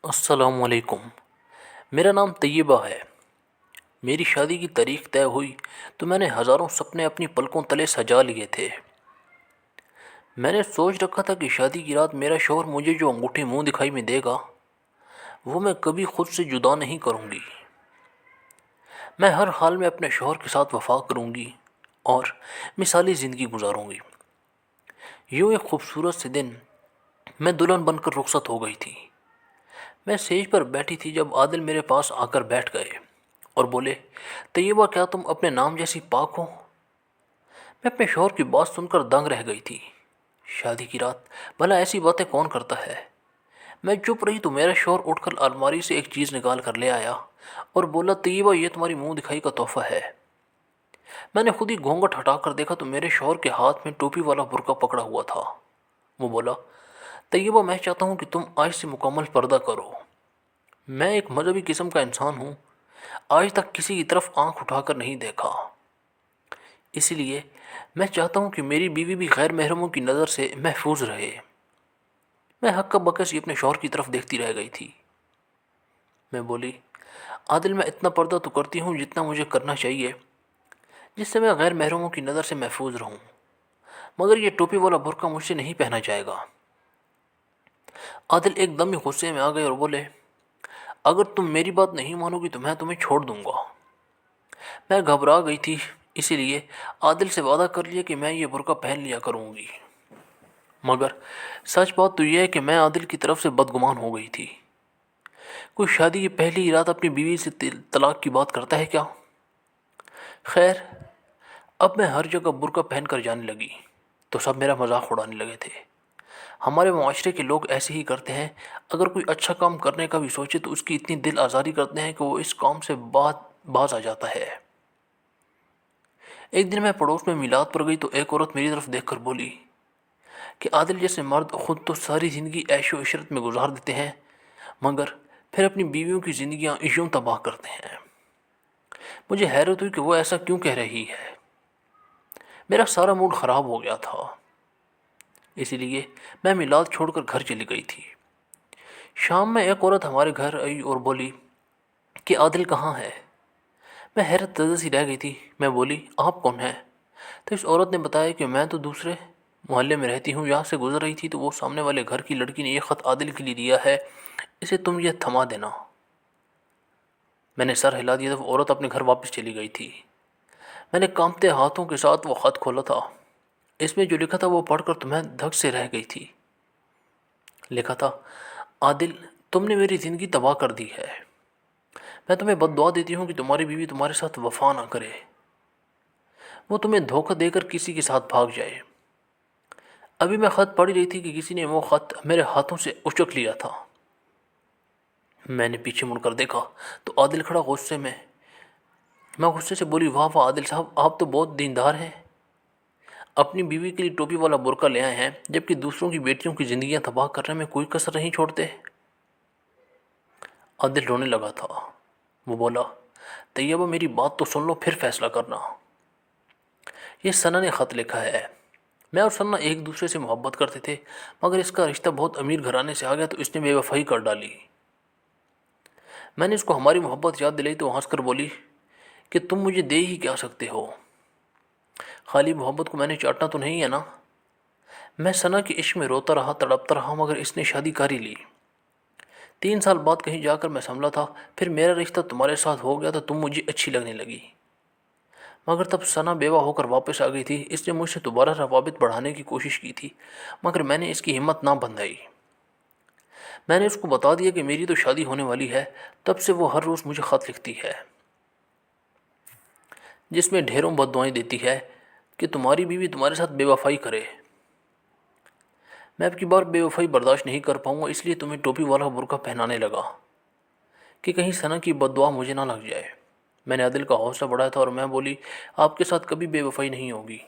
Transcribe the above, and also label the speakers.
Speaker 1: السلام علیکم۔ میرا نام طیبہ ہے۔ میری شادی کی تاریخ طے ہوئی تو میں نے ہزاروں سپنے اپنی پلکوں تلے سجا لیے تھے۔ میں نے سوچ رکھا تھا کہ شادی کی رات میرا شوہر مجھے جو انگوٹھی منہ دکھائی میں دے گا وہ میں کبھی خود سے جدا نہیں کروں گی۔ میں ہر حال میں اپنے شوہر کے ساتھ وفا کروں گی اور مثالی زندگی گزاروں گی۔ یوں ایک خوبصورت سے دن میں دلہن بن کر رخصت ہو گئی تھی۔ میں سیج پر بیٹھی تھی جب عادل میرے پاس آ کر بیٹھ گئے اور بولے، طیبہ کیا تم اپنے نام جیسی پاک ہو؟ میں اپنے شوہر کی بات سن کر دنگ رہ گئی تھی۔ شادی کی رات بھلا ایسی باتیں کون کرتا ہے؟ میں چپ رہی تو میرا شوہر اٹھ کر الماری سے ایک چیز نکال کر لے آیا اور بولا، طیبہ یہ تمہاری منہ دکھائی کا تحفہ ہے۔ میں نے خود ہی گھونگھٹ ہٹا کر دیکھا تو میرے شوہر کے ہاتھ میں ٹوپی والا برقع پکڑا ہوا تھا۔ وہ بولا، طیبہ میں چاہتا ہوں کہ تم آج سے مکمل پردہ کرو۔ میں ایک مذہبی قسم کا انسان ہوں، آج تک کسی کی طرف آنکھ اٹھا کر نہیں دیکھا، اسی لیے میں چاہتا ہوں کہ میری بیوی بھی غیر محرموں کی نظر سے محفوظ رہے۔ میں ہکا بکا سی اپنے شوہر کی طرف دیکھتی رہ گئی تھی۔ میں بولی، عادل میں اتنا پردہ تو کرتی ہوں جتنا مجھے کرنا چاہیے، جس سے میں غیر محرموں کی نظر سے محفوظ رہوں، مگر یہ ٹوپی والا برقع مجھ سے نہیں پہنا جائے گا۔ عادل ایک دم ہی غصے میں آ گئے اور بولے، اگر تم میری بات نہیں مانو گی تو میں تمہیں چھوڑ دوں گا۔ میں گھبرا گئی تھی، اسی لیے عادل سے وعدہ کر لیا کہ میں یہ برقع پہن لیا کروں گی، مگر سچ بات تو یہ ہے کہ میں عادل کی طرف سے بدگمان ہو گئی تھی۔ کوئی شادی کی پہلی رات اپنی بیوی سے طلاق کی بات کرتا ہے کیا؟ خیر، اب میں ہر جگہ برقع پہن کر جانے لگی تو سب میرا مذاق اڑانے لگے تھے۔ ہمارے معاشرے کے لوگ ایسے ہی کرتے ہیں، اگر کوئی اچھا کام کرنے کا بھی سوچے تو اس کی اتنی دل آزاری کرتے ہیں کہ وہ اس کام سے باز آ جاتا ہے۔ ایک دن میں پڑوس میں میلاد پر گئی تو ایک عورت میری طرف دیکھ کر بولی کہ عادل جیسے مرد خود تو ساری زندگی عیش و عشرت میں گزار دیتے ہیں، مگر پھر اپنی بیویوں کی زندگیاں یوں تباہ کرتے ہیں۔ مجھے حیرت ہوئی کہ وہ ایسا کیوں کہہ رہی ہے۔ میرا سارا موڈ خراب ہو گیا تھا، اسی لیے میں میلاد چھوڑ کر گھر چلی گئی تھی۔ شام میں ایک عورت ہمارے گھر آئی اور بولی کہ عادل کہاں ہے؟ میں حیرت زدہ سی رہ گئی تھی۔ میں بولی، آپ کون ہیں؟ تو اس عورت نے بتایا کہ میں تو دوسرے محلے میں رہتی ہوں، یہاں سے گزر رہی تھی تو وہ سامنے والے گھر کی لڑکی نے یہ خط عادل کے لیے دیا ہے، اسے تم یہ تھما دینا۔ میں نے سر ہلا دیا تو وہ عورت اپنے گھر واپس چلی گئی تھی۔ میں نے کانپتے ہاتھوں کے ساتھ وہ خط کھولا تھا۔ اس میں جو لکھا تھا وہ پڑھ کر تو میں دھک سے رہ گئی تھی۔ لکھا تھا، عادل تم نے میری زندگی تباہ کر دی ہے۔ میں تمہیں بد دعا دیتی ہوں کہ تمہاری بیوی تمہارے ساتھ وفا نہ کرے، وہ تمہیں دھوکہ دے کر کسی کے ساتھ بھاگ جائے۔ ابھی میں خط پڑھ رہی تھی کہ کسی نے وہ خط میرے ہاتھوں سے اچک لیا تھا۔ میں نے پیچھے مڑ کر دیکھا تو عادل کھڑا غصے میں۔ میں غصے سے بولی، واہ واہ عادل صاحب، آپ تو بہت دیندار ہیں، اپنی بیوی کے لیے ٹوپی والا برقع لے آئے ہیں جبکہ دوسروں کی بیٹیوں کی زندگیاں تباہ کرنے میں کوئی کسر نہیں چھوڑتے۔ عادل رونے لگا تھا۔ وہ بولا، طیبہ میری بات تو سن لو پھر فیصلہ کرنا۔ یہ ثنا نے خط لکھا ہے۔ میں اور ثنا ایک دوسرے سے محبت کرتے تھے، مگر اس کا رشتہ بہت امیر گھرانے سے آ گیا تو اس نے بے وفائی کر ڈالی۔ میں نے اس کو ہماری محبت یاد دلائی تو ہنس کر بولی کہ تم مجھے دے ہی کیا سکتے ہو، خالی محبت کو میں نے چاٹنا تو نہیں ہے نا۔ میں ثنا کے عشق میں روتا رہا، تڑپتا رہا، مگر اس نے شادی کر ہی لی۔ 3 سال بعد کہیں جا کر میں سنبھلا تھا، پھر میرا رشتہ تمہارے ساتھ ہو گیا تو تم مجھے اچھی لگنے لگی، مگر تب ثنا بیوہ ہو کر واپس آ گئی تھی۔ اس نے مجھ سے دوبارہ روابط بڑھانے کی کوشش کی تھی، مگر میں نے اس کی ہمت نہ بندھائی۔ میں نے اس کو بتا دیا کہ میری تو شادی ہونے والی ہے، تب سے وہ ہر روز مجھے خط لکھتی ہے جس میں ڈھیروں بد دعائیں دیتی ہے کہ تمہاری بیوی تمہارے ساتھ بے وفائی کرے۔ میں اب کی بار بے وفائی برداشت نہیں کر پاؤں گا، اس لیے تمہیں ٹوپی والا برقع پہنانے لگا کہ کہیں ثنا کی بد دعا مجھے نہ لگ جائے۔ میں نے عادل کا حوصلہ بڑھایا تھا اور میں بولی، آپ کے ساتھ کبھی بے وفائی نہیں ہوگی۔